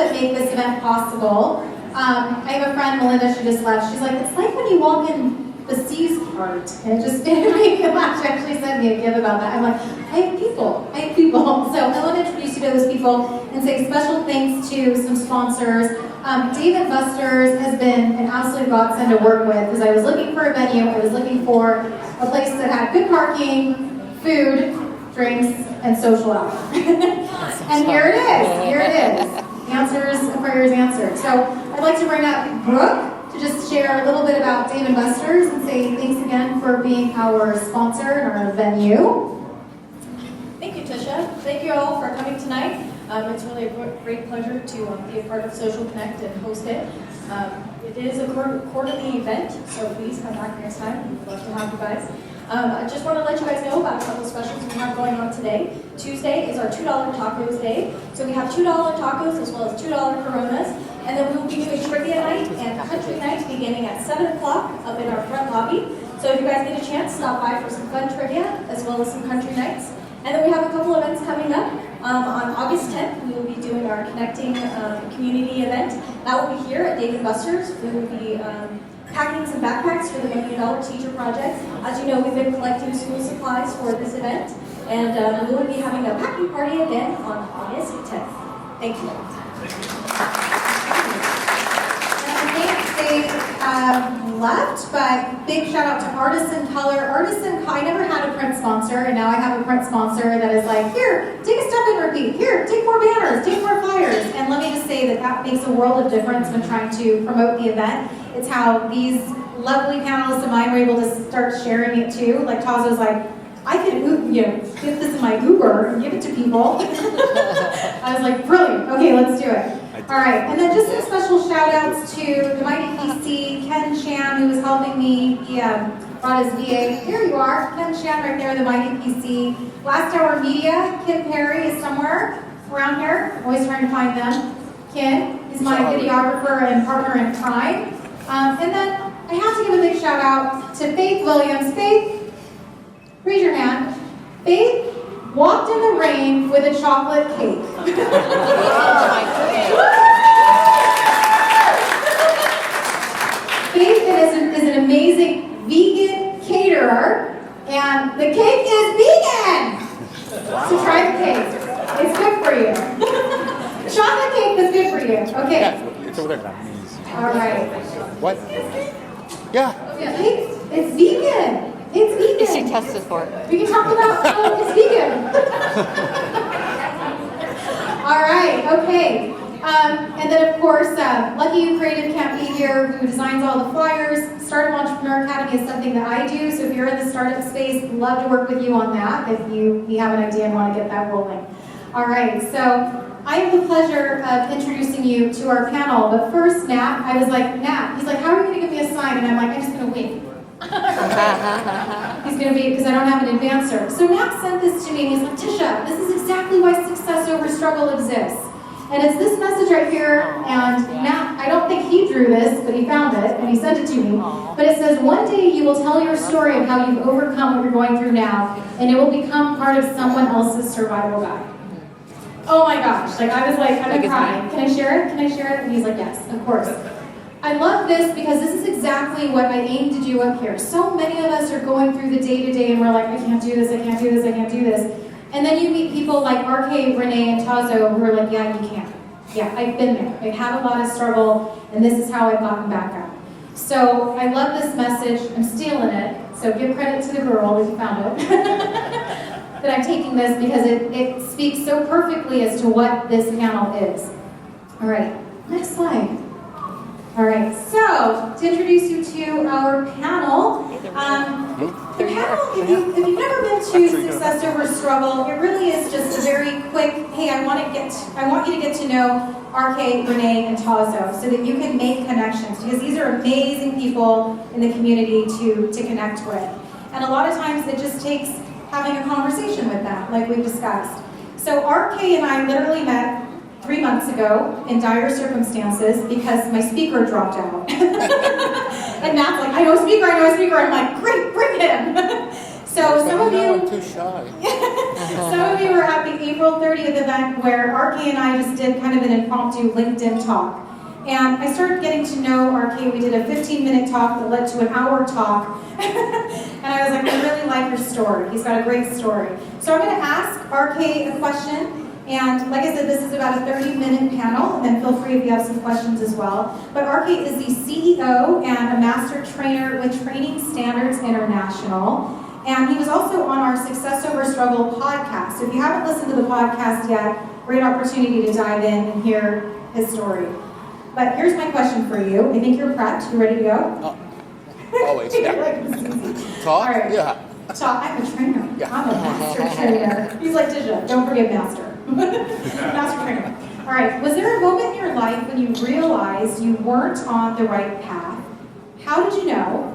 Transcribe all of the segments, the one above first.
that make this event possible. I have a friend, Melinda, she just left. She's like, it's like when you walk in the C's part. And it made me laugh. She actually sent me a give about that. I'm like, I have people. So I want to introduce you to those people and say special thanks to some sponsors. Dave Busters has been an absolute godsend to work with because I was looking for a venue. I was looking for a place that had good parking, food, drinks, and social hour. And here it is. The answers and prayers answered. So I'd like to bring up Brooke to just share a little bit about Dave and Busters and say thanks again for being our sponsor and our venue. Thank you, Tisha. Thank you all for coming tonight. It's really a great pleasure to be a part of Social Connect and host it. It is a quarterly event, so please come back next time. We'd love to have you guys. I just want to let you guys know about a couple of specials we have going on today. Tuesday is our $2 tacos day. So we have $2 tacos as well as $2 Coronas. And then we will be doing trivia night and country night beginning at 7 o'clock up in our front lobby. So if you guys get a chance, stop by for some fun trivia as well as some country nights. And then we have a couple events coming up. On August 10th, we will be doing our Connecting Community event. That will be here at Dave Busters. We will be packing some backpacks for the $1 Million Teacher Project. As you know, we've been collecting school supplies for this event. And we will be having a packing party again on August 10th. Thank you. They left, but big shout out to Artisan Color. I never had a print sponsor, and now I have a print sponsor that is like, here, take a step and repeat. Here, take more banners, take more flyers. And let me just say that makes a world of difference when trying to promote the event. It's how these lovely panelists of mine were able to start sharing it too. Like Tazo's like, I could get this in my Uber and give it to people. I was like, brilliant. Okay, let's do it. All right, and then just some special shout outs to the Mighty PC, Ken Chan, who was helping me. He brought his VA. Here you are, Ken Chan right there, the Mighty PC. Last Hour Media, Kim Perry is somewhere around here. I'm always trying to find them. Kim is my videographer and partner in crime. And then I have to give a big shout out to Faith Williams. Faith, raise your hand. Faith walked in the rain with a chocolate cake. Faith is an amazing vegan caterer, and the cake is vegan! So try the cake. It's good for you. Chocolate cake is good for you. Okay. Yeah, it's over there. All right. What? Yeah. It's vegan. It's vegan. She tested for it. We can talk about it's vegan. All right, okay. And then of course, Lucky You Creative can't be here, who designs all the flyers. Startup Entrepreneur Academy is something that I do, so if you're in the startup space, love to work with you on that if you have an idea and want to get that rolling. All right, so I have the pleasure of introducing you to our panel, but first, Nat, I was like, Nat, he's like, how are you going to give me a sign? And I'm like, I'm just going to wait. He's going to be, because I don't have an advancer. So Nat sent this to me, and he's like, Tisha, this is exactly why success over struggle exists. And it's this message right here, and Nat, I don't think he drew this, but he found it, and he sent it to me. But it says, one day you will tell your story of how you've overcome what you're going through now, and it will become part of someone else's survival guide. Oh my gosh, like I was like, I'm gonna cry. Can I share it? Can I share it? And he's like, yes, of course. I love this because this is exactly what I aim to do up here. So many of us are going through the day-to-day and we're like, I can't do this, I can't do this, I can't do this. And then you meet people like RK, Rene, and Tazo who are like, yeah, you can. Yeah, I've been there. I've had a lot of struggle, and this is how I've gotten back up. So I love this message. I'm stealing it. So give credit to the girl if you found it. That I'm taking this because it speaks so perfectly as to what this panel is. All right, next slide. All right, so to introduce you to our panel, the panel, if you've never been to Success Over Struggle, it really is just a very quick, hey, I want you to get to know RK, Rene, and Tazo so that you can make connections because these are amazing people in the community to connect with. And a lot of times it just takes having a conversation with them, like we've discussed. So RK and I literally met 3 months ago in dire circumstances because my speaker dropped out. And Matt's like, I know a speaker. I'm like, great, bring him. So some of No, I'm you, too shy. some of you were at the April 30th event where RK and I just did kind of an impromptu LinkedIn talk. And I started getting to know RK. We did a 15-minute talk that led to an hour talk. And I was like, I really like your story. He's got a great story. So I'm going to ask RK a question. And like I said, this is about a 30-minute panel. And then feel free if you have some questions as well. But RK is the CEO and a master trainer with Training Standards International. And he was also on our Success Over Struggle podcast. So if you haven't listened to the podcast yet, great opportunity to dive in and hear his story. But here's my question for you. I think you're prepped. You ready to go? Always, yeah. Like, this is easy. Talk? All right. Yeah. Talk. I'm a trainer. Yeah. I'm a master trainer. He's like Tisha. Don't forget master. Master trainer. All right. Was there a moment in your life when you realized you weren't on the right path? How did you know?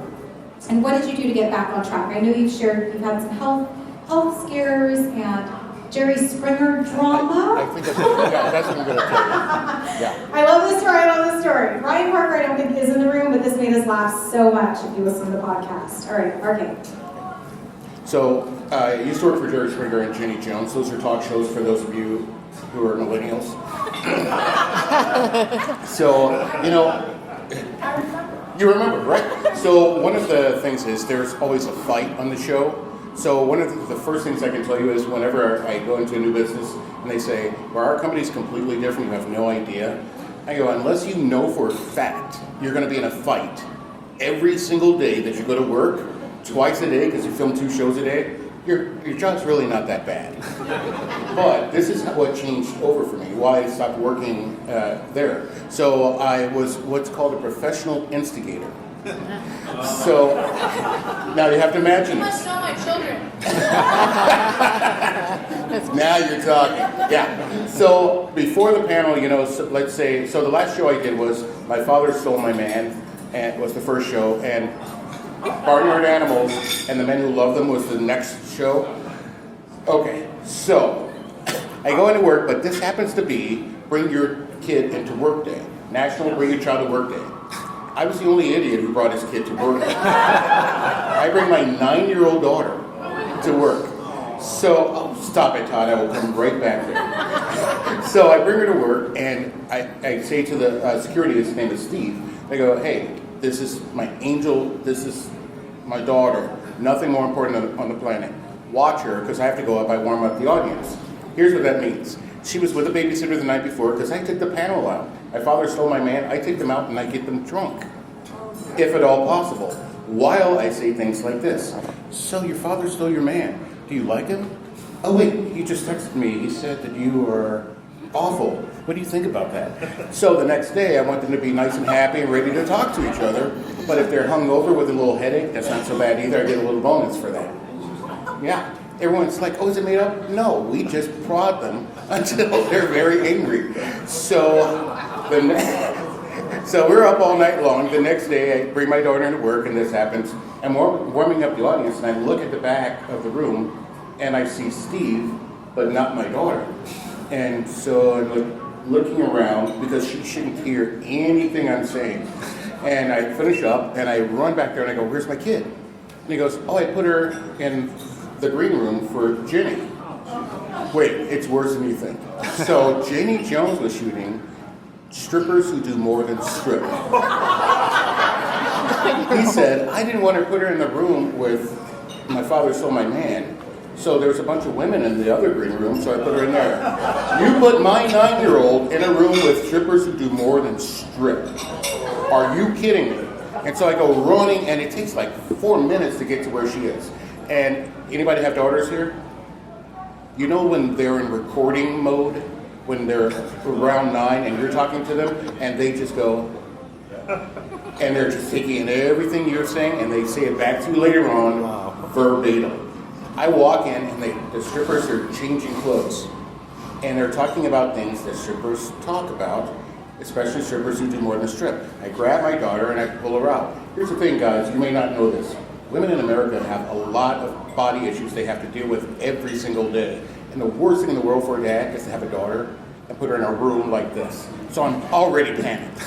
And what did you do to get back on track? I know you've shared you've had some health scares and Jerry Springer drama. I think that's what I'm going to tell you. Yeah. I love this story. I love this story. Ryan Parker, I don't think is in the room, but this made us laugh so much if you listen to the podcast. All right, RK. So, I used to work for Jerry Springer and Jenny Jones. Those are talk shows for those of you who are millennials. So, you remember, right? So, one of the things is there's always a fight on the show. So one of the first things I can tell you is whenever I go into a new business and they say, well, our company's completely different, you have no idea. I go, unless you know for a fact you're going to be in a fight every single day that you go to work, twice a day because you film 2 shows a day, your job's really not that bad. But this is what changed over for me, why I stopped working there. So I was what's called a professional instigator. So now you have to imagine You this. must know my children. Now you're talking. Yeah. So before the panel, let's say, so the last show I did was My Father Stole My Man, and was the first show, and Barnyard Animals and the Men Who Love Them was the next show. Okay, so I go into work, but this happens to be Bring Your Kid Into Work Day, National Bring Your Child to Work Day. I was the only idiot who brought his kid to work. I bring my 9-year-old daughter to work. So, stop it, Todd, I will come right back there. So I bring her to work, and I say to the security, his name is Steve, I go, hey, this is my angel, this is my daughter, nothing more important on the planet. Watch her, because I have to go up, I warm up the audience. Here's what that means. She was with a babysitter the night before, because I took the panel out. My Father Stole My Man, I take them out and I get them drunk, if at all possible, while I say things like this. So your father stole your man. Do you like him? Oh wait, he just texted me. He said that you are awful. What do you think about that? So the next day, I want them to be nice and happy and ready to talk to each other. But if they're hungover with a little headache, that's not so bad either. I get a little bonus for that. Yeah. Everyone's like, oh, is it made up? No, we just prod them until they're very angry. So we're up all night long. The next day, I bring my daughter into work, and this happens. I'm warming up the audience, and I look at the back of the room, and I see Steve, but not my daughter. And so I'm looking around, because she shouldn't hear anything I'm saying. And I finish up, and I run back there, and I go, where's my kid? And he goes, oh, I put her in the green room for Jenny. Wait, it's worse than you think. So Jenny Jones was shooting strippers who do more than strip. He said, I didn't want to put her in the room with My Father Stole My Man. So there was a bunch of women in the other green room, so I put her in there. You put my 9-year-old in a room with strippers who do more than strip. Are you kidding me? And so I go running, and it takes like 4 minutes to get to where she is. And anybody have daughters here? You know when they're in recording mode, when they're around 9 and you're talking to them, and they just go, and they're just taking in everything you're saying, and they say it back to you later on, verbatim. I walk in, and the strippers are changing clothes, and they're talking about things that strippers talk about, especially strippers who do more than strip. I grab my daughter, and I pull her out. Here's the thing, guys, you may not know this. Women in America have a lot of body issues they have to deal with every single day. And the worst thing in the world for a dad is to have a daughter and put her in a room like this. So I'm already panicked.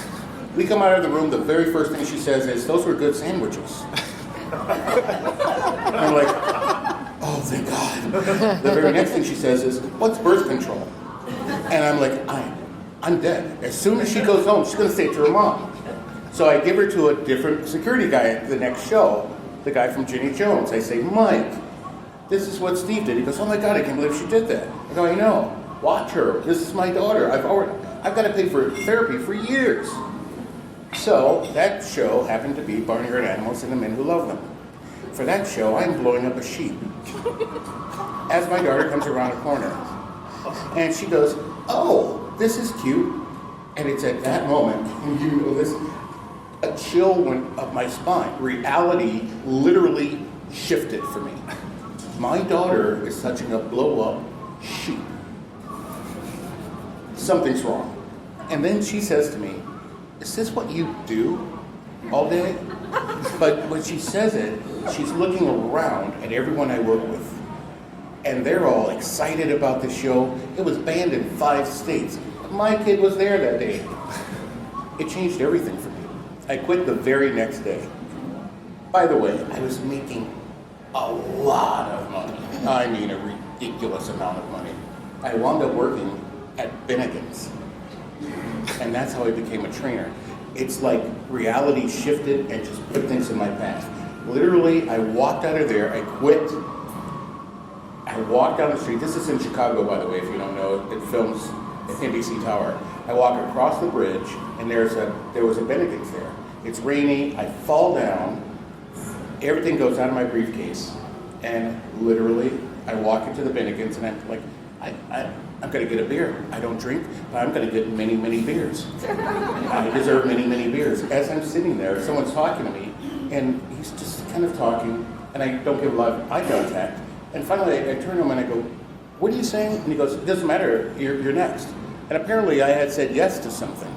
We come out of the room, the very first thing she says is, those were good sandwiches. I'm like, thank God. The very next thing she says is, what's birth control? And I'm like, I'm dead. As soon as she goes home, she's going to say it to her mom. So I give her to a different security guy at the next show, the guy from Ginny Jones. I say, Mike, this is what Steve did. He goes, oh my God, I can't believe she did that. I go, I know. Watch her. This is my daughter. I've got to pay for therapy for years. So that show happened to be Barnyard Animals and the Men Who Love Them. For that show, I'm blowing up a sheep. As my daughter comes around a corner. And she goes, oh, this is cute. And it's at that moment, and you know this, a chill went up my spine. Reality literally shifted for me. My daughter is touching a blow-up sheep. Something's wrong. And then she says to me, is this what you do all day? But when she says it, she's looking around at everyone I work with. And they're all excited about the show. It was banned in 5 states. My kid was there that day. It changed everything for me. I quit the very next day. By the way, I was making a lot of money. I mean, a ridiculous amount of money. I wound up working at Bennigan's. And that's how I became a trainer. It's like reality shifted and just put things in my path. Literally, I walked out of there, I quit. I walked down the street. This is in Chicago, by the way, if you don't know. It films at NBC Tower. I walk across the bridge, and there was a Bennigan's there. It's rainy. I fall down. Everything goes out of my briefcase, and literally, I walk into the Bennigan's, and I'm like, I'm going to get a beer. I don't drink, but I'm going to get many, many beers. I deserve many, many beers. As I'm sitting there, someone's talking to me, and he's just kind of talking, and I don't give a lot of eye contact. And finally, I turn to him and I go, what are you saying? And he goes, it doesn't matter, you're next. And apparently I had said yes to something.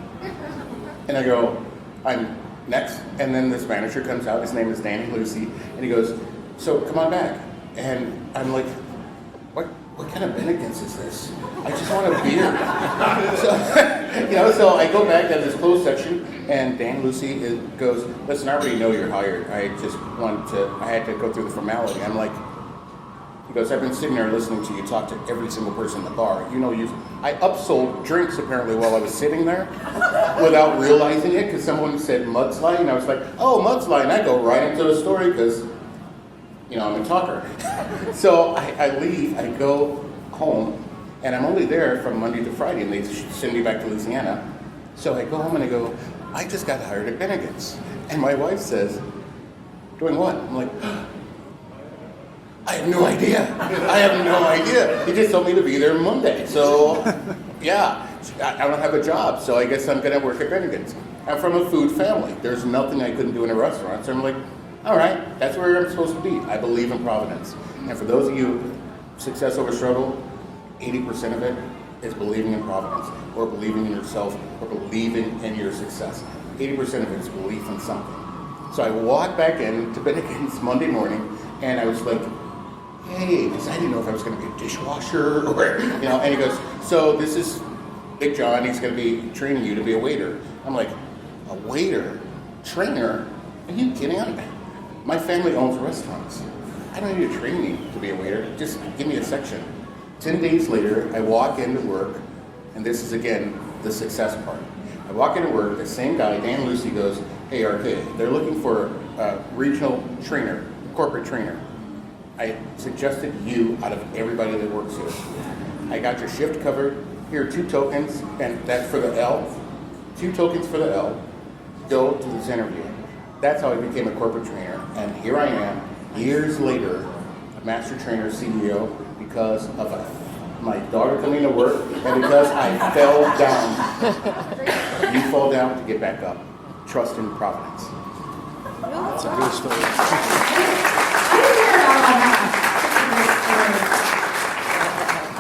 And I go, I'm next. And then this manager comes out, his name is Danny Lucy, and he goes, so come on back. And I'm like, what kind of Bennigan's is this? I just want a beer. So I go back to this closed section, and Dan Lucy goes, listen, I already know you're hired. I had to go through the formality. I'm like, he goes, I've been sitting there listening to you talk to every single person in the bar. You know, I upsold drinks apparently while I was sitting there without realizing it, because someone said mudslide, and I was like, oh, mudslide, and I go right into the story because, you know, I'm a talker. So I leave, I go home, and I'm only there from Monday to Friday, and they send me back to Louisiana. So I go home and I go, I just got hired at Bennigan's. And my wife says, doing what? I'm like, I have no idea. He just told me to be there Monday. So, yeah, I don't have a job, so I guess I'm going to work at Bennigan's. I'm from a food family. There's nothing I couldn't do in a restaurant. So I'm like, all right, that's where I'm supposed to be. I believe in Providence. And for those of you, success over struggle, 80% of it is believing in Providence, or believing in yourself, or believing in your success. 80% of it is belief in something. So I walked back into Bennigan's Monday morning, and I was like, hey, because I didn't know if I was going to be a dishwasher or, you know, and he goes, so this is Big John, he's going to be training you to be a waiter. I'm like, a waiter? Trainer? Are you kidding? My family owns restaurants. I don't need to train me to be a waiter. Just give me a section. 10 days later, I walk into work, and this is, again, the success part. I walk into work, the same guy, Dan Lucy, goes, hey, RK, they're looking for a regional trainer, corporate trainer. I suggested you out of everybody that works here. I got your shift covered. Here are 2 tokens, and that's for the L. 2 tokens for the L. Go to this interview. That's how I became a corporate trainer. And here I am, years later, a master trainer CEO because of my daughter coming to work and because I fell down. You fall down to get back up. Trust in Providence. That's a good story.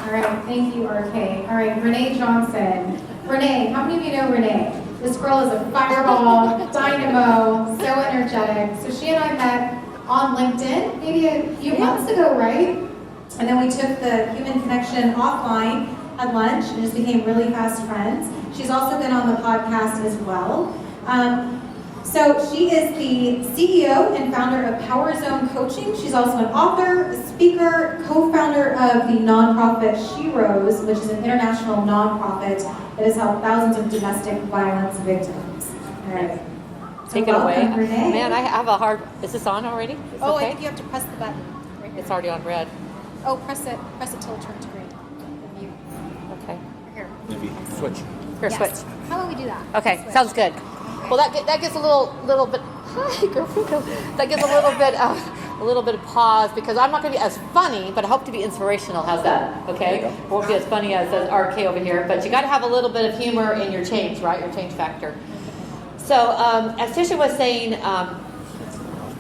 All right, thank you, RK. All right, Rene Johnson. Rene, how many of you know Rene? This girl is a fireball, dynamo, so energetic. So she and I met on LinkedIn maybe a few months ago, right? And then we took the human connection offline at lunch and just became really fast friends. She's also been on the podcast as well. So she is the CEO and founder of Power Zone Coaching. She's also an author, a speaker, co-founder of the nonprofit She Rose, which is an international nonprofit that has helped thousands of domestic violence victims. All right. Take it away. Welcome, Rene. Man, I have a hard. Is this on already? Is Oh, okay? I think you have to press the button. Right here. It's already on red. Oh, press it till it turns green. You, Okay. here. Maybe switch. Here, Yes. switch. How about we do that? Okay, Switch. sounds good. Well, that gives a little bit. Hi, girlfriend. That gives a little bit of pause because I'm not going to be as funny, but I hope to be inspirational. How's that? Okay. Won't be as funny as RK over here, but you got to have a little bit of humor in your change, right? Your change factor. So, as Tisha was saying,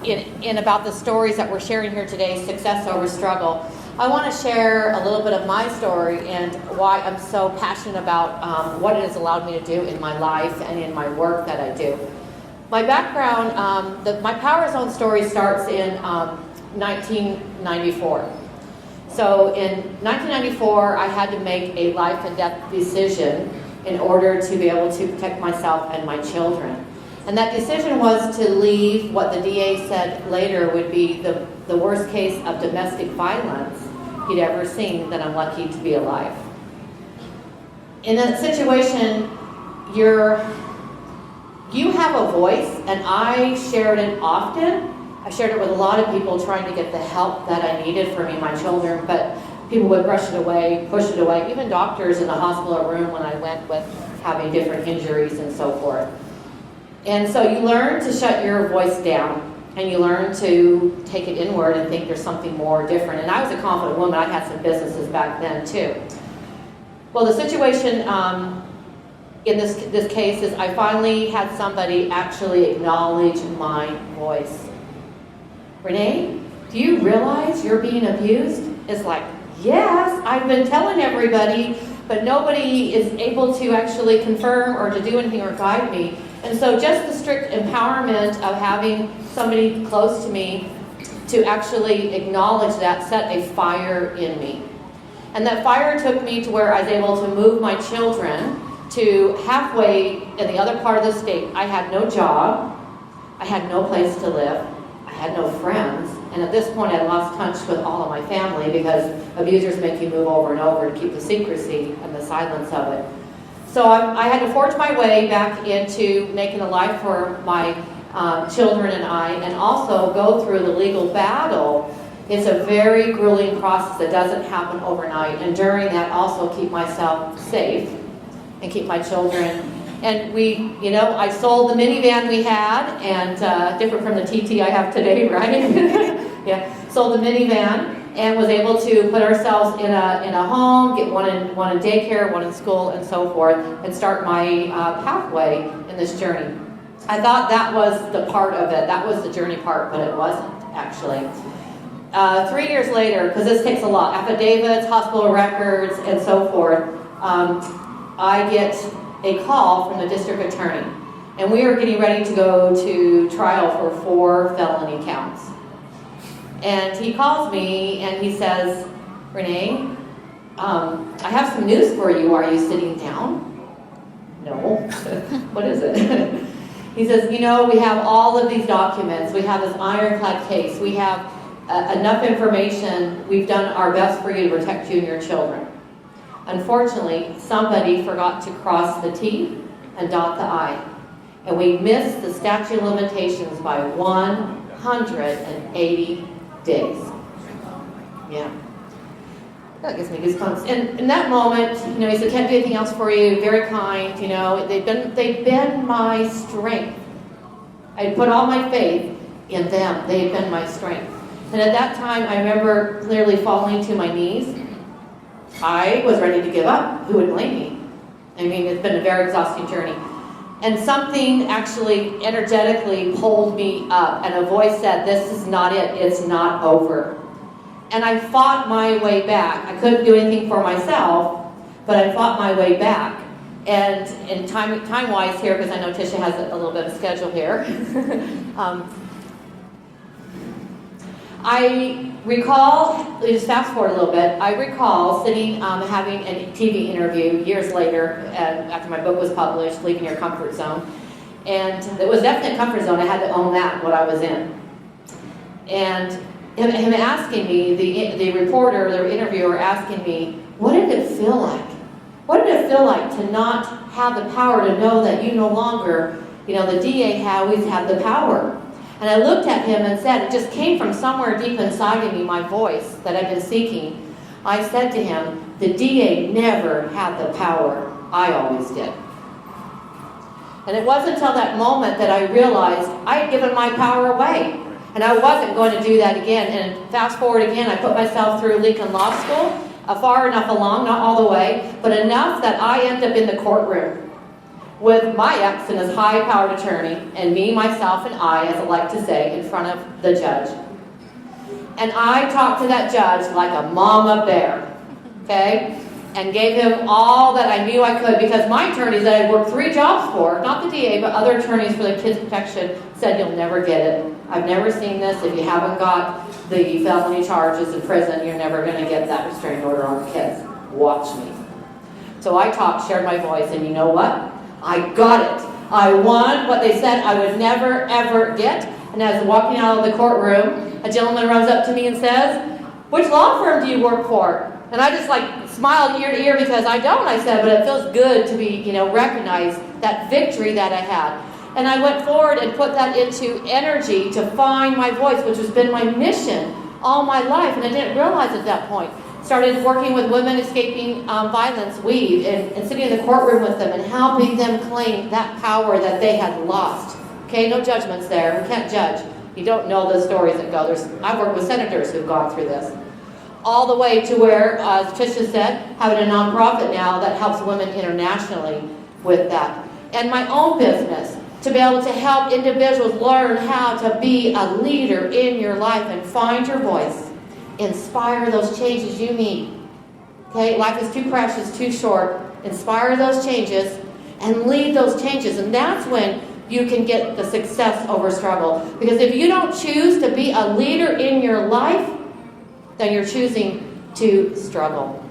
in about the stories that we're sharing here today, success over struggle, I want to share a little bit of my story and why I'm so passionate about what it has allowed me to do in my life and in my work that I do. My background, my Power Zone story starts in 1994. So in 1994, I had to make a life and death decision in order to be able to protect myself and my children. And that decision was to leave what the DA said later would be the worst case of domestic violence he'd ever seen, that I'm lucky to be alive. In that situation, you have a voice, and I shared it often. I shared it with a lot of people trying to get the help that I needed for me and my children, but people would brush it away, push it away, even doctors in the hospital room when I went with having different injuries and so forth. And so you learn to shut your voice down, and you learn to take it inward and think there's something more different. And I was a confident woman. I had some businesses back then too. Well, the situation in this case is I finally had somebody actually acknowledge my voice. Rene, do you realize you're being abused? It's like, yes, I've been telling everybody, but nobody is able to actually confirm or to do anything or guide me. And so just the strict empowerment of having somebody close to me to actually acknowledge that set a fire in me. And that fire took me to where I was able to move my children to halfway in the other part of the state. I had no job, I had no place to live, I had no friends, and at this point I lost touch with all of my family because abusers make you move over and over to keep the secrecy and the silence of it. So I had to forge my way back into making a life for my children and I, and also go through the legal battle. It's a very grueling process that doesn't happen overnight, and during that also keep myself safe and keep my children. And I sold the minivan we had, and different from the TT I have today, right? Yeah, sold the minivan and was able to put ourselves in a home, get one in daycare, one in school, and so forth, and start my pathway in this journey. I thought that was the part of it, that was the journey part, but it wasn't actually. 3 years later, because this takes a lot, affidavits, hospital records, and so forth, I get a call from the district attorney, and we are getting ready to go to trial for 4 felony counts. And he calls me and he says, Rene, I have some news for you. Are you sitting down? No. What is it? He says, we have all of these documents. We have this ironclad case. We have enough information. We've done our best for you to protect you and your children. Unfortunately, somebody forgot to cross the T and dot the I. And we missed the statute of limitations by 180 days. Yeah. That gives me goosebumps. And in that moment, he said, can't do anything else for you, very kind, they've been my strength. I put all my faith in them. They've been my strength. And at that time, I remember clearly falling to my knees. I was ready to give up. Who would blame me? It's been a very exhausting journey. And something actually energetically pulled me up, and a voice said, this is not it, it's not over. And I fought my way back. I couldn't do anything for myself, but I fought my way back. And in time-wise here, because I know Tisha has a little bit of schedule here, I recall, just fast forward a little bit, I recall sitting, having a TV interview years later, after my book was published, Leaving Your Comfort Zone. And it was definitely a comfort zone. I had to own that, what I was in. And him asking me, the reporter, the interviewer asking me, what did it feel like? What did it feel like to not have the power to know that you no longer, the DA always had the power? And I looked at him and said, it just came from somewhere deep inside of me, my voice that I've been seeking. I said to him, the DA never had the power. I always did. And it wasn't until that moment that I realized I had given my power away. And I wasn't going to do that again. And fast forward again, I put myself through Lincoln Law School, far enough along, not all the way, but enough that I ended up in the courtroom with my ex and his high-powered attorney, and me, myself, and I, as I like to say, in front of the judge. And I talked to that judge like a mama bear, okay? And gave him all that I knew I could, because my attorneys that I worked 3 jobs for, not the DA, but other attorneys for the kids' protection, said, you'll never get it. I've never seen this. If you haven't got the felony charges in prison, you're never going to get that restraining order on the kids. Watch me. So I talked, shared my voice, and you know what? I got it. I won what they said I would never, ever get. And as walking out of the courtroom, a gentleman runs up to me and says, which law firm do you work for? And I just smiled ear to ear, because I don't, I said, but it feels good to be, recognize that victory that I had. And I went forward and put that into energy to find my voice, which has been my mission all my life. And I didn't realize at that point. Started working with women escaping violence, and sitting in the courtroom with them and helping them claim that power that they had lost. Okay, no judgments there. We can't judge. You don't know the stories that go. I've worked with senators who've gone through this. All the way to where, as Tisha said, having a nonprofit now that helps women internationally with that. And my own business, to be able to help individuals learn how to be a leader in your life and find your voice. Inspire those changes you need. Okay, life is too precious, too short. Inspire those changes and lead those changes. And that's when you can get the success over struggle. Because if you don't choose to be a leader in your life, then you're choosing to struggle.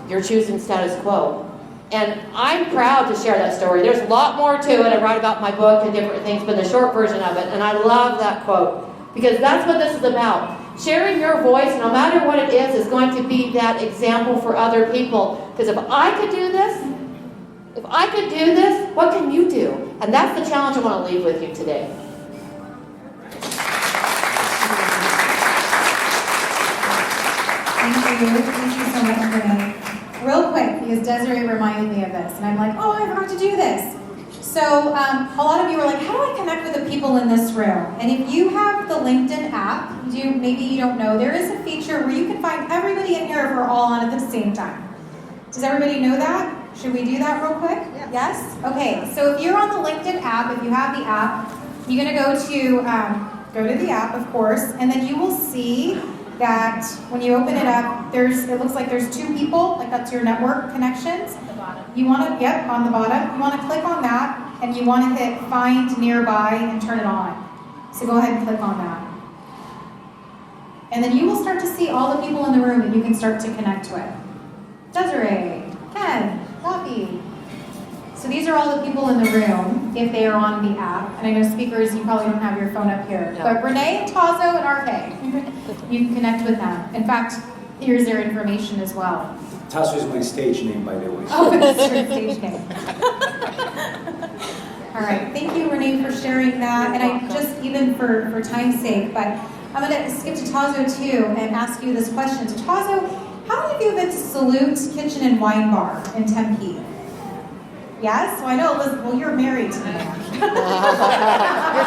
You're choosing status quo. And I'm proud to share that story. There's a lot more to it. I write about my book and different things, but the short version of it. And I love that quote. Because that's what this is about. Sharing your voice, no matter what it is going to be that example for other people. Because if I could do this, what can you do? And that's the challenge I want to leave with you today. Thank you so much, Rene. Real quick, because Desiree reminded me of this, and I'm like, oh, I forgot to do this. So a lot of you are like, how do I connect with the people in this room? And if you have the LinkedIn app, maybe you don't know, there is a feature where you can find everybody in here if we're all on at the same time. Does everybody know that? Should we do that real quick? Yes? Okay, so if you're on the LinkedIn app, if you have the app, you're going to go to the app, of course, and then you will see that when you open it up, it looks like there's 2 people, like that's your network connections. At the bottom. You want to, on the bottom, you want to click on that, and you want to hit Find Nearby and turn it on. So go ahead and click on that. And then you will start to see all the people in the room that you can start to connect with. Desiree, Ken, Poppy. So these are all the people in the room, if they are on the app. And I know speakers, you probably don't have your phone up here. No. But Rene and Tazo and RK, you can connect with them. In fact, here's their information as well. Tazo is my stage name, by the way. Oh, it's your stage name. All right, thank you, Rene, for sharing that. And I just, even for time's sake, but I'm going to skip to Tazo too and ask you this question. So Tazo, how many of you have been to Salut Kitchen and Wine Bar in Tempe? Yes? So I know, Elizabeth, well, you're married to me. You're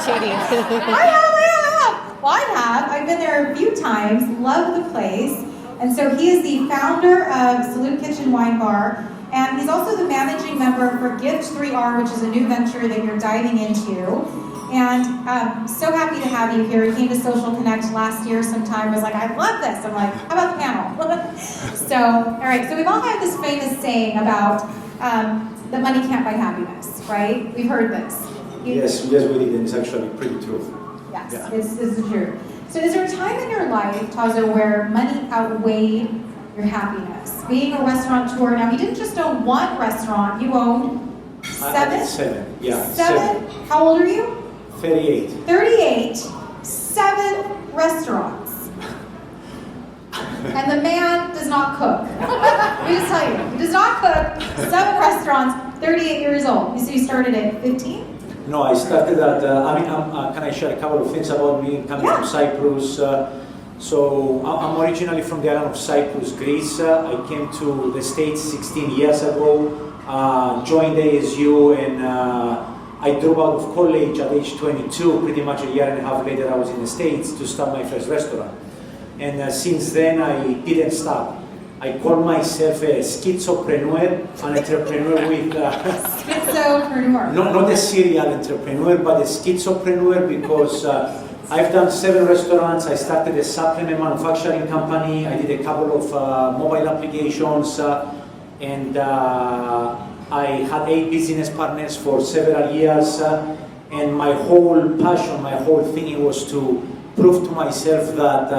cheating. I have. Well, I have. I've been there a few times, love the place. And so he is the founder of Salut Kitchen Wine Bar, and he's also the managing member for Gift 3R, which is a new venture that you're diving into. And so happy to have you here. He came to Social Connect last year sometime, was like, I love this. I'm like, how about the panel? So, all right, so we've all had this famous saying about that money can't buy happiness, right? We've heard this. Yes, we did, and it's actually pretty true. Yes, Yeah. this is true. So is there a time in your life, Tazo, where money outweighed your happiness? Being a restaurateur, now you didn't just own one restaurant, you owned 7? 7, yeah. 7 How old are you? 38. 38, 7 restaurants. And the man does not cook. Let me just tell you, he does not cook, 7 restaurants, 38 years old. So you started at 15? No, I started at, can I share a couple of things about me coming from Cyprus? So I'm originally from the island of Cyprus, Greece. I came to the States 16 years ago, joined ASU, and I dropped out of college at age 22. Pretty much a year and a half later, I was in the States to start my first restaurant. And since then, I didn't stop. I call myself a schizopreneur, an entrepreneur with... Schizopreneur. Not a serial entrepreneur, but a schizopreneur, because I've done 7 restaurants. I started a supplement manufacturing company. I did a couple of mobile applications, and I had 8 business partners for several years. And my whole passion, my whole thing was to prove to myself that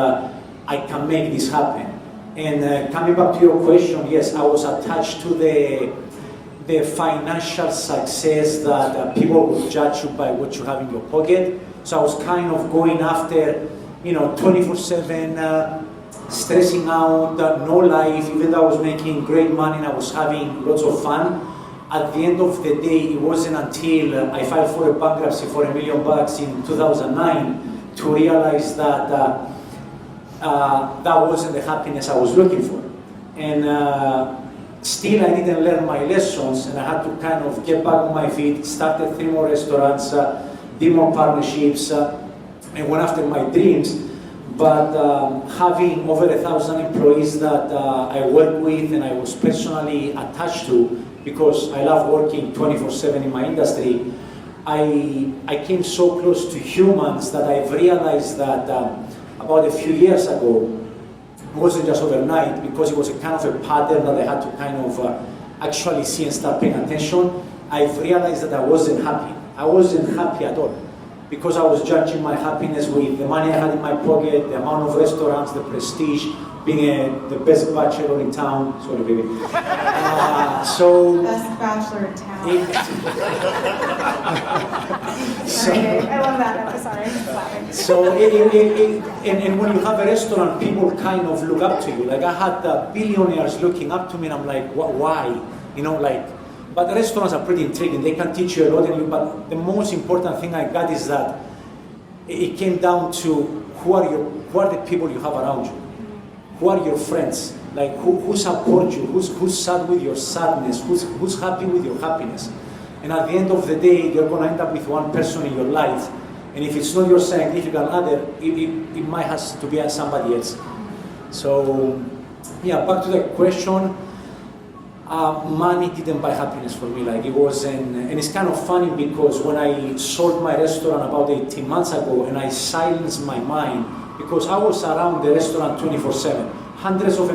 I can make this happen. And coming back to your question, yes, I was attached to the financial success that people will judge you by what you have in your pocket. So I was kind of going after, 24/7, stressing out, no life, even though I was making great money and I was having lots of fun. At the end of the day, it wasn't until I filed for a bankruptcy for $1 million in 2009 to realize that that wasn't the happiness I was looking for. And still I didn't learn my lessons, and I had to kind of get back on my feet, started 3 more restaurants, did more partnerships, and went after my dreams. But having over 1,000 employees that I work with and I was personally attached to, because I love working 24/7 in my industry, I came so close to humans that I've realized that about a few years ago, it wasn't just overnight, because it was a kind of a pattern that I had to kind of actually see and start paying attention. I've realized that I wasn't happy. I wasn't happy at all, because I was judging my happiness with the money I had in my pocket, the amount of restaurants, the prestige, being the best bachelor in town. Sorry, baby. Best bachelor in town. I love that. I'm sorry. So, and when you have a restaurant, people kind of look up to you. Like, I had billionaires looking up to me, and I'm like, why? But the restaurants are pretty intriguing. They can teach you a lot. But the most important thing I got is that it came down to who are the people you have around you? Who are your friends? Like, who support you? Who's sad with your sadness? Who's happy with your happiness? And at the end of the day, you're going to end up with one person in your life. And if it's not your significant other, it might have to be somebody else. So, yeah, back to the question. Money didn't buy happiness for me. Like, it wasn't, and it's kind of funny, because when I sold my restaurant about 18 months ago, and I silenced my mind, because I was around the restaurant 24/7, hundreds of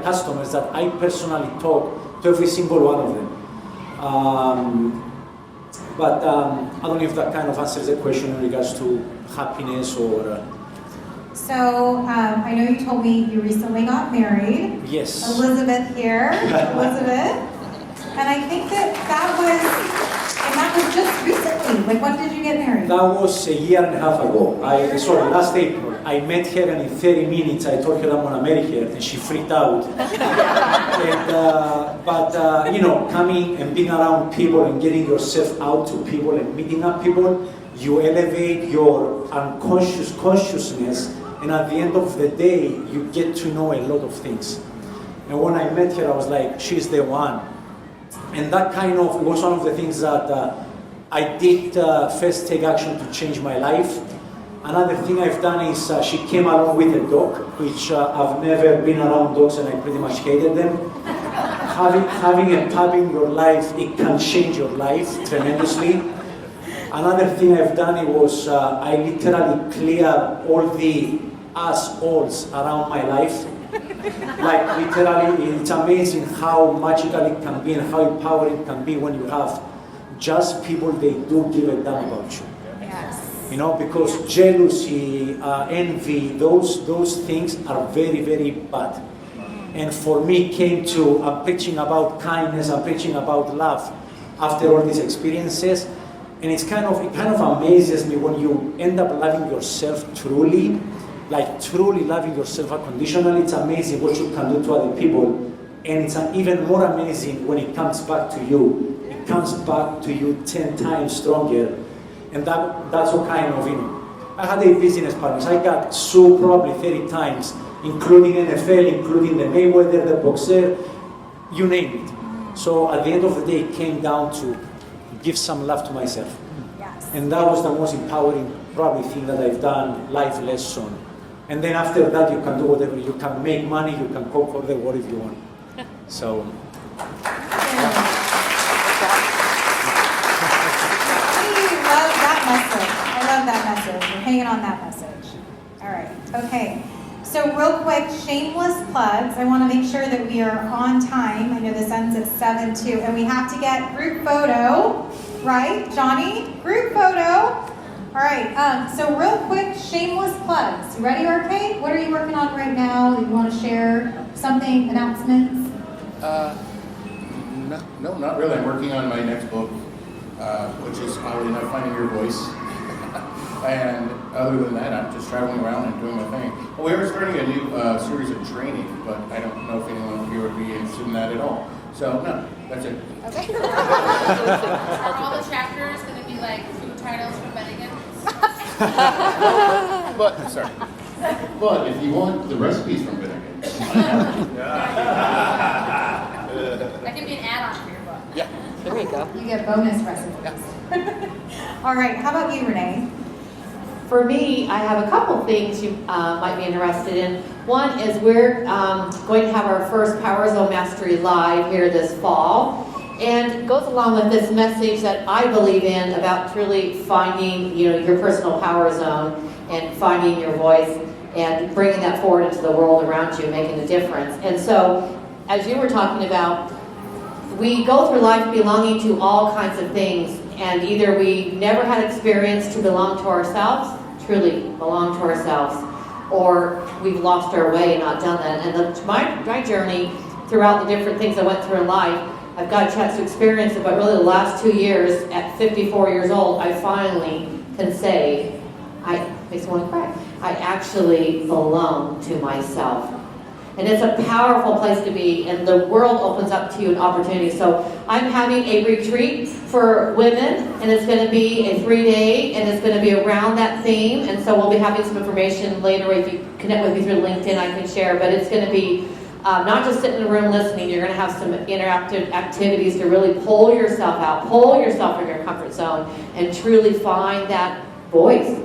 customers that I personally talk to every single one of them. But I don't know if that kind of answers the question in regards to happiness or... So, I know you told me you recently got married. Yes. Elizabeth here, Elizabeth. And I think that was just recently. Like, when did you get married? That was a year and a half ago. Last April. I met her, and in 30 minutes I told her I'm gonna marry her, and she freaked out. Coming and being around people and getting yourself out to people and meeting up people, you elevate your unconscious consciousness, and at the end of the day, you get to know a lot of things. And when I met her, I was like, she's the one. And that kind of was one of the things that I did first take action to change my life. Another thing I've done is she came along with a dog, which I've never been around dogs, and I pretty much hated them. Having a puppy in your life, it can change your life tremendously. Another thing I've done was I literally cleared all the assholes around my life. Like, literally, it's amazing how magical it can be and how empowering it can be when you have just people they do give a damn about you. Yes. Because jealousy, envy, those things are very, very bad. And for me, I'm preaching about kindness, I'm preaching about love after all these experiences. And it kind of amazes me when you end up loving yourself truly, like truly loving yourself unconditionally. It's amazing what you can do to other people. And it's even more amazing when it comes back to you. It comes back to you 10 times stronger. And that's what kind of, I had 8 business partners. I got sued probably 30 times, including NFL, including the Mayweather, the boxer, you name it. So at the end of the day, it came down to give some love to myself. Yes. And that was the most empowering probably thing that I've done, life lesson. And then after that, you can do whatever. You can make money, you can cook for the world if you want. So. I love that message. I love that message. We're hanging on that message. All right. Okay. So real quick, shameless plugs. I want to make sure that we are on time. I know this ends at 7 too, and we have to get group photo, right, Johnny? Group photo. All right. So real quick, shameless plugs. You ready, RK? What are you working on right now? You want to share something? Announcements? No, not really. I'm working on my next book, which is oddly enough, Finding Your Voice. And other than that, I'm just traveling around and doing my thing. We are starting a new series of training, but I don't know if anyone here would be interested in that at all. So, no, that's it. Okay. Are all the chapters going to be like food titles from Bennigan's? But if you want the recipes from Bennigan's, That can be an add-on for your book. yeah. There you go. You get bonus recipes. All right. How about you, Rene? For me, I have a couple things you might be interested in. One is we're going to have our first Power Zone Mastery Live here this fall. And it goes along with this message that I believe in about truly finding, your personal power zone and finding your voice and bringing that forward into the world around you, making a difference. And so, as you were talking about, we go through life belonging to all kinds of things, and either we never had experience to belong to ourselves, truly belong to ourselves, or we've lost our way and not done that. And my journey throughout the different things I went through in life, I've got a chance to experience it, but really the last 2 years, at 54 years old, I finally can say, makes me want to cry, I actually belong to myself. And it's a powerful place to be, and the world opens up to you an opportunity. So I'm having a retreat for women, and it's going to be a 3-day, and it's going to be around that theme. And so we'll be having some information later. If you connect with me through LinkedIn, I can share. But it's going to be not just sitting in a room listening. You're going to have some interactive activities to really pull yourself out, pull yourself from your comfort zone, and truly find that voice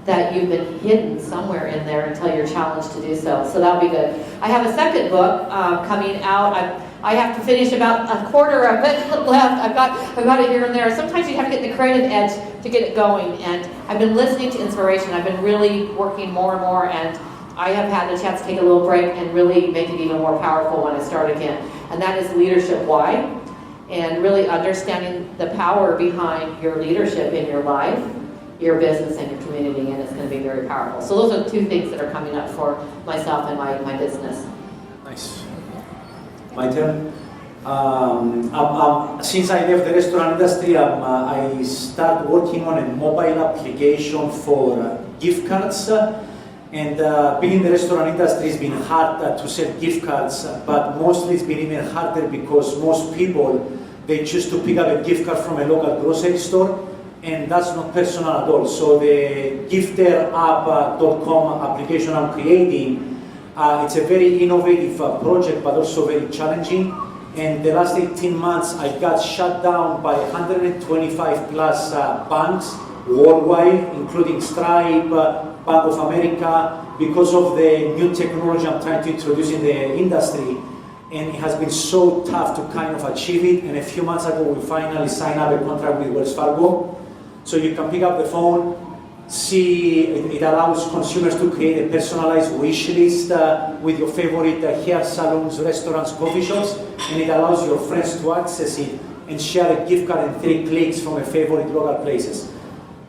that you've been hidden somewhere in there until you're challenged to do so. So that'll be good. I have a second book coming out. I have to finish about a quarter of it left. I've got it here and there. Sometimes you have to get the creative edge to get it going. And I've been listening to inspiration. I've been really working more and more, and I have had the chance to take a little break and really make it even more powerful when I start again. And that is Leadership Why, and really understanding the power behind your leadership in your life, your business, and your community, and it's going to be very powerful. So those are 2 things that are coming up for myself and my business. Nice. My turn. Since I left the restaurant industry, I started working on a mobile application for gift cards. And being in the restaurant industry has been hard to sell gift cards, but mostly it's been even harder because most people, they choose to pick up a gift card from a local grocery store, and that's not personal at all. So the gifterapp.com application I'm creating, it's a very innovative project, but also very challenging. And the last 18 months, I got shut down by 125 plus banks worldwide, including Stripe, Bank of America, because of the new technology I'm trying to introduce in the industry. And it has been so tough to kind of achieve it. And a few months ago, we finally signed up a contract with Wells Fargo. So you can pick up the phone, see, it allows consumers to create a personalized wish list with your favorite hair salons, restaurants, coffee shops, and it allows your friends to access it and share a gift card in 3 clicks from a favorite local places.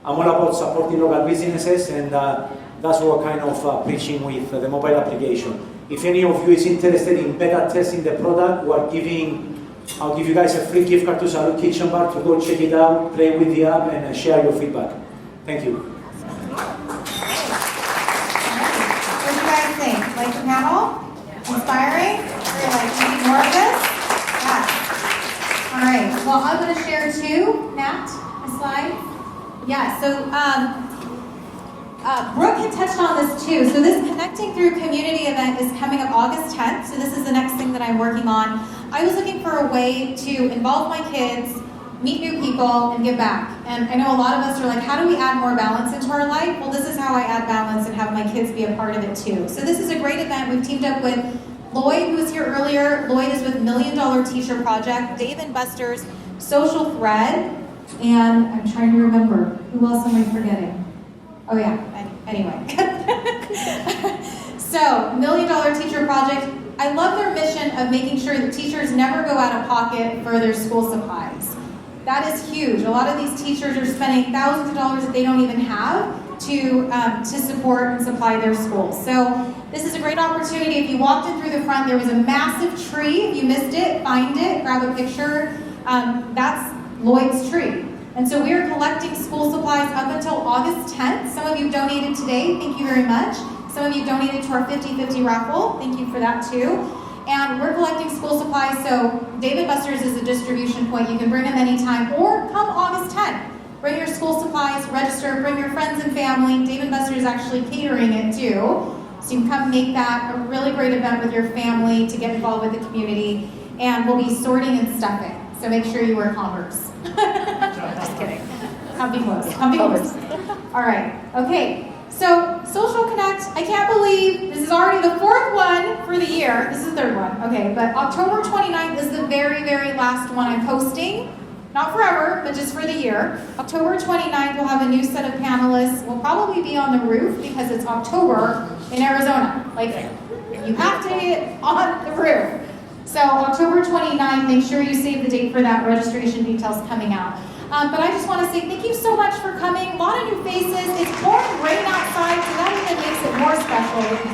I'm all about supporting local businesses, and that's what we're kind of preaching with the mobile application. If any of you is interested in beta testing the product, we're giving I'll give you guys a free gift card to Salut Kitchen Bar to go check it out, play with the app, and share your feedback. Thank you. What do you guys think? Like the panel? Inspiring? Or like, we need more of this? Yeah. All right. Well, I'm going to share too, Matt, a slide. Yeah, so Brooke had touched on this too. So this Connecting Through Community event is coming up August 10th. So this is the next thing that I'm working on. I was looking for a way to involve my kids, meet new people, and give back. And I know a lot of us are like, how do we add more balance into our life? Well, this is how I add balance and have my kids be a part of it too. So this is a great event. We've teamed up with Lloyd, who was here earlier. Lloyd is with $1 Million Teacher Project, Dave and Busters, Social Thread, and I'm trying to remember, who else am I forgetting? Oh yeah, anyway. So, $1 Million Teacher Project, I love their mission of making sure that teachers never go out of pocket for their school supplies. That is huge. A lot of these teachers are spending thousands of dollars that they don't even have to support and supply their schools. So this is a great opportunity. If you walked in through the front, there was a massive tree. If you missed it, find it, grab a picture. That's Lloyd's tree. And so we are collecting school supplies up until August 10th. Some of you donated today. Thank you very much. Some of you donated to our 50-50 raffle. Thank you for that too. And we're collecting school supplies, so Dave Busters is a distribution point. You can bring them anytime, or come August 10th. Bring your school supplies, register, bring your friends and family. Dave Busters is actually catering it too. So you can come make that a really great event with your family to get involved with the community. And we'll be sorting and stuffing. So make sure you wear Converse. Just kidding. Comfy clothes. Comfy clothes. All right. Okay. So Social Connect, I can't believe this is already the 4th one for the year. This is the 3rd one. Okay, but October 29th is the very, very last one I'm posting. Not forever, but just for the year. October 29th, we'll have a new set of panelists. We'll probably be on the roof because it's October in Arizona. Like, you have to be on the roof. So October 29th, make sure you save the date for that. Registration details coming out. But I just want to say thank you so much for coming. A lot of new faces. It's pouring rain outside, so that even makes it more special with the